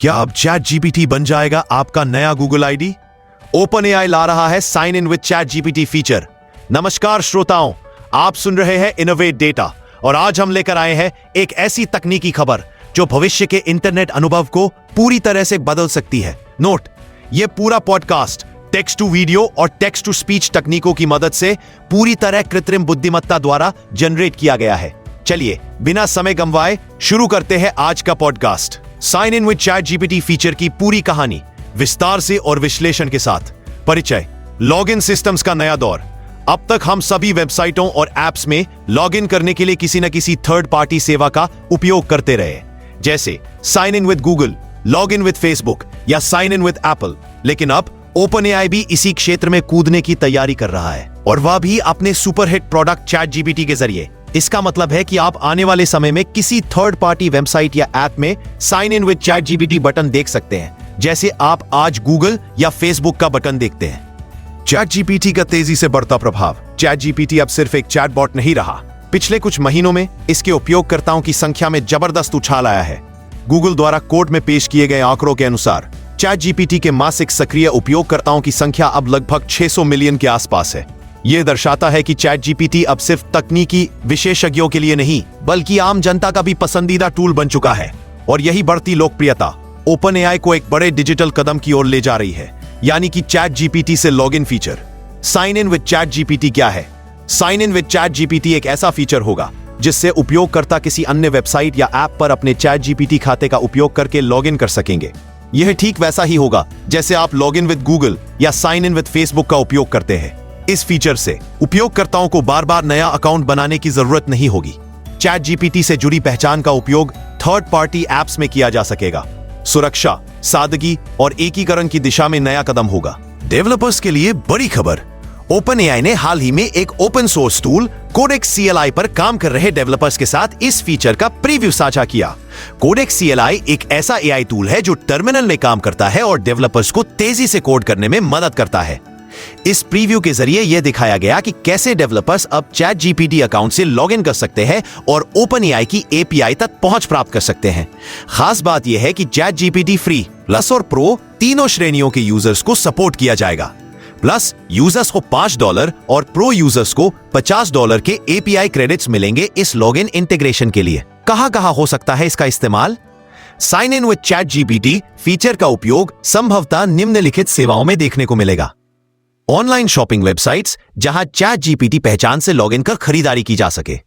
क्या अब chat GPT बन जाएगा आपका नया गूगल आईडी? ओपन एआई ला रहा है sign in with ChatGPT feature. नमस्कार श्रोताओं, आप सुन रहे हैं इनोवेट डेटा और आज हम लेकर आए हैं एक ऐसी तकनीकी खबर जो भविष्य के इंटरनेट अनुभव को पूरी तरह से बदल सकती है। नोट, यह पूरा पॉडकास्ट टेक्स्ट टू वीडियो और टेक्स्ट टू स्पीच तकनीकों की मदद से पूरी तरह कृत्रिम बुद्धिमत्ता द्वारा जनरेट किया गया है। चलिए बिना समय गंवाए शुरू करते हैं आज का podcast. Sign in with ChatGPT feature की पूरी कहानी विस्तार से और विश्लेषण के साथ। परिचय, लॉगिन सिस्टम्स का नया दौर। अब तक हम सभी वेबसाइटों और एप्स में लॉगिन करने के लिए किसी न किसी थर्ड पार्टी सेवा का उपयोग करते रहे, जैसे sign in with Google, log in with Facebook या साइन इन विद एप्पल। लेकिन अब ओपन एआई भी इसी क्षेत्र में कूदने की तैयारी कर रहा है, और वह भी अपने सुपरहिट प्रोडक्ट चैट जीपीटी के जरिए। इसका मतलब है कि आप आने वाले समय में किसी थर्ड पार्टी वेबसाइट या ऐप में sign in with ChatGPT button देख सकते हैं, जैसे आप आज गूगल या फेसबुक का बटन देखते हैं। चैट जीपीटी का तेजी से बढ़ता प्रभाव। चैट जीपीटी अब सिर्फ एक चैटबॉट नहीं रहा। पिछले कुछ महीनों में इसके उपयोगकर्ताओं की संख्या में जबरदस्त उछाल आया है। गूगल द्वारा कोर्ट में पेश किए गए आंकड़ों के अनुसार चैट जीपीटी के मासिक सक्रिय उपयोगकर्ताओं की संख्या अब लगभग 600 मिलियन के आसपास है। यह दर्शाता है कि चैट जीपीटी अब सिर्फ तकनीकी विशेषज्ञों के लिए नहीं, बल्कि आम जनता का भी पसंदीदा टूल बन चुका है। और यही बढ़ती लोकप्रियता ओपन एआई को एक बड़े डिजिटल कदम की ओर ले जा रही है, यानी कि चैट जीपीटी से login feature. Sign in with ChatGPT क्या है? Sign in with ChatGPT एक ऐसा फीचर होगा जिससे उपयोगकर्ता किसी अन्य वेबसाइट या ऐप पर अपने चैट जीपीटी खाते का उपयोग करके लॉगिन कर सकेंगे। यह ठीक वैसा ही होगा जैसे आप लॉगिन विद गूगल या साइन इन विद फेसबुक का उपयोग करते हैं। इस फीचर से उपयोगकर्ताओं को बार बार नया अकाउंट बनाने की जरूरत नहीं होगी। चैट जीपीटी से जुड़ी पहचान का उपयोग थर्ड पार्टी ऐप्स में किया जा सकेगा। सुरक्षा, सादगी और एकीकरण की दिशा में नया कदम होगा। डेवलपर्स के लिए बड़ी खबर। ओपन एआई ने हाल ही में एक open source tool Codex CLI पर काम कर रहे डेवलपर्स के साथ इस फीचर का प्रीव्यू साझा किया। कोडेक्स सीएलआई एक ऐसा एआई टूल है जो टर्मिनल में काम करता है और डेवलपर्स को तेजी से कोड करने में मदद करता है। इस प्रीव्यू के जरिए यह दिखाया गया कि कैसे डेवलपर्स अब चैट जीपीटी अकाउंट से लॉगिन कर सकते हैं और ओपन एआई की एपीआई तक पहुंच प्राप्त कर सकते हैं। खास बात यह है कि चैट जीपीटी फ्री, प्लस और प्रो तीनों श्रेणियों के यूजर्स को सपोर्ट किया जाएगा। प्लस यूजर्स को $5 और प्रो यूजर्स को $50 के एपीआई क्रेडिट्स मिलेंगे इस लॉगिन इंटीग्रेशन के लिए। कहां हो सकता है इसका इस्तेमाल? Sign in with ChatGPT feature का उपयोग संभवतः निम्नलिखित सेवाओं में देखने को मिलेगा। ऑनलाइन शॉपिंग वेबसाइट्स जहां चैट जीपीटी पहचान से लॉगिन कर खरीदारी की जा सके।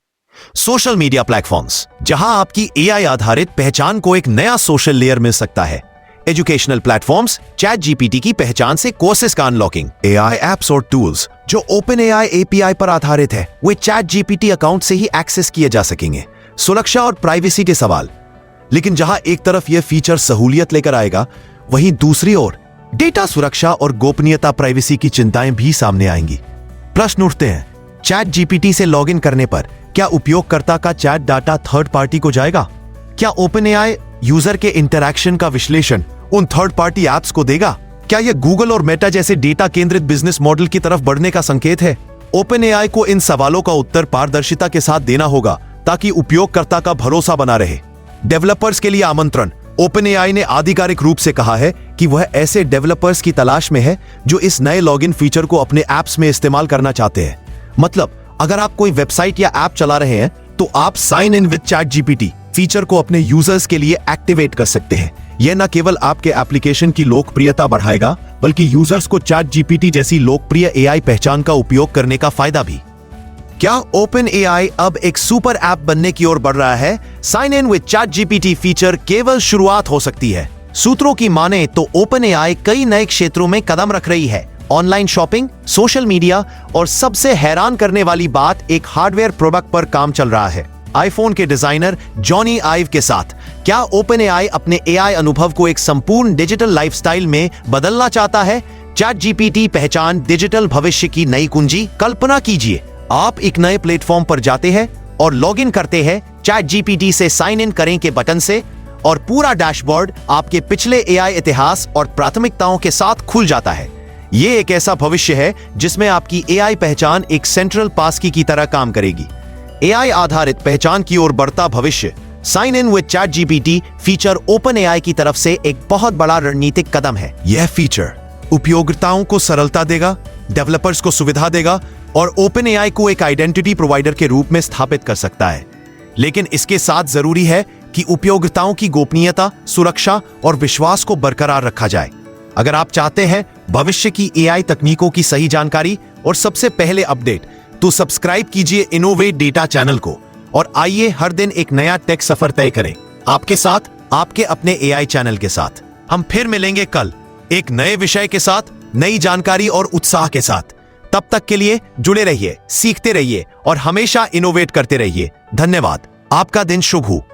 सोशल मीडिया प्लेटफॉर्म्स जहां आपकी एआई आधारित पहचान को एक नया सोशल लेयर मिल सकता है। एजुकेशनल प्लेटफॉर्म्स चैट जीपीटी की पहचान से कोर्सेज का अनलॉकिंग। एआई एप्स और टूल्स जो ओपन एआई एपीआई पर आधारित है, वे चैट जीपीटी अकाउंट से ही एक्सेस किए जा सकेंगे। सुरक्षा और प्राइवेसी के सवाल। लेकिन जहां एक तरफ यह फीचर सहूलियत लेकर आएगा, वहीं दूसरी ओर डेटा सुरक्षा और गोपनीयता प्राइवेसी की चिंताएं भी सामने आएंगी। प्रश्न उठते हैं, चैट जीपीटी से लॉगिन करने पर क्या उपयोगकर्ता का चैट डाटा थर्ड पार्टी को जाएगा? क्या ओपन एआई यूजर के इंटरैक्शन का विश्लेषण उन थर्ड पार्टी एप्स को देगा? क्या यह गूगल और मेटा जैसे डेटा केंद्रित बिजनेस मॉडल की तरफ बढ़ने का संकेत है? ओपन एआई को इन सवालों का उत्तर पारदर्शिता के साथ देना होगा ताकि उपयोगकर्ता का भरोसा बना रहे। डेवलपर्स के लिए आमंत्रण। ओपन एआई ने आधिकारिक रूप से कहा है कि वह ऐसे डेवलपर्स की तलाश में है जो इस नए लॉगिन फीचर को अपने ऐप्स में इस्तेमाल करना चाहते हैं। मतलब, अगर आप कोई वेबसाइट या ऐप चला रहे हैं तो आप sign in with ChatGPT feature को अपने यूजर्स के लिए एक्टिवेट कर सकते हैं। यह न केवल आपके एप्लीकेशन की लोकप्रियता बढ़ाएगा, बल्कि यूजर्स को चैट जीपीटी जैसी लोकप्रिय एआई पहचान का उपयोग करने का फायदा भी। क्या ओपन एआई अब एक सुपर ऐप बनने की ओर बढ़ रहा है? Sign in with ChatGPT feature केवल शुरुआत हो सकती है। सूत्रों की माने तो ओपन एआई कई नए क्षेत्रों में कदम रख रही है। ऑनलाइन शॉपिंग, सोशल मीडिया और सबसे हैरान करने वाली बात, एक हार्डवेयर प्रोडक्ट पर काम चल रहा है। आईफोन के डिजाइनर जॉनी आइव के साथ क्या ओपन एआई अपने एआई अनुभव को एक संपूर्ण डिजिटल लाइफस्टाइल में बदलना चाहता है? चैट जीपीटी पहचान डिजिटल भविष्य की नई कुंजी। कल्पना कीजिए, आप एक नए प्लेटफॉर्म पर जाते हैं और लॉगिन करते हैं चैट जीपीटी से साइन इन करें के बटन से, और पूरा डैशबोर्ड आपके पिछले एआई इतिहास और प्राथमिकताओं के साथ खुल जाता है। यह एक ऐसा भविष्य है जिसमें आपकी एआई पहचान एक सेंट्रल पासकी की तरह काम करेगी। एआई आधारित पहचान की ओर बढ़ता भविष्य sign in with ChatGPT feature OpenAI की तरफ से एक बहुत बड़ा रणनीतिक कदम है। यह फीचर उपयोगकर्ताओं को सरलता देगा, डेवलपर्स को सुविधा देगा और ओपन एआई को एक आइडेंटिटी प्रोवाइडर के रूप में स्थापित कर सकता है। लेकिन इसके साथ जरूरी है कि उपयोगकर्ताओं की गोपनीयता, सुरक्षा और विश्वास को बरकरार रखा जाए। अगर आप चाहते हैं भविष्य की एआई तकनीकों की सही जानकारी और सबसे पहले अपडेट, तो सब्सक्राइब कीजिए इनोवेट डेटा चैनल को और आइए हर दिन एक नया टेक सफर तय करें आपके साथ, आपके अपने एआई चैनल के साथ। हम फिर मिलेंगे कल एक नए विषय के साथ, नई जानकारी और उत्साह के साथ। तब तक के लिए जुड़े रहिए, सीखते रहिए और हमेशा इनोवेट करते रहिए। धन्यवाद। आपका दिन शुभ हो।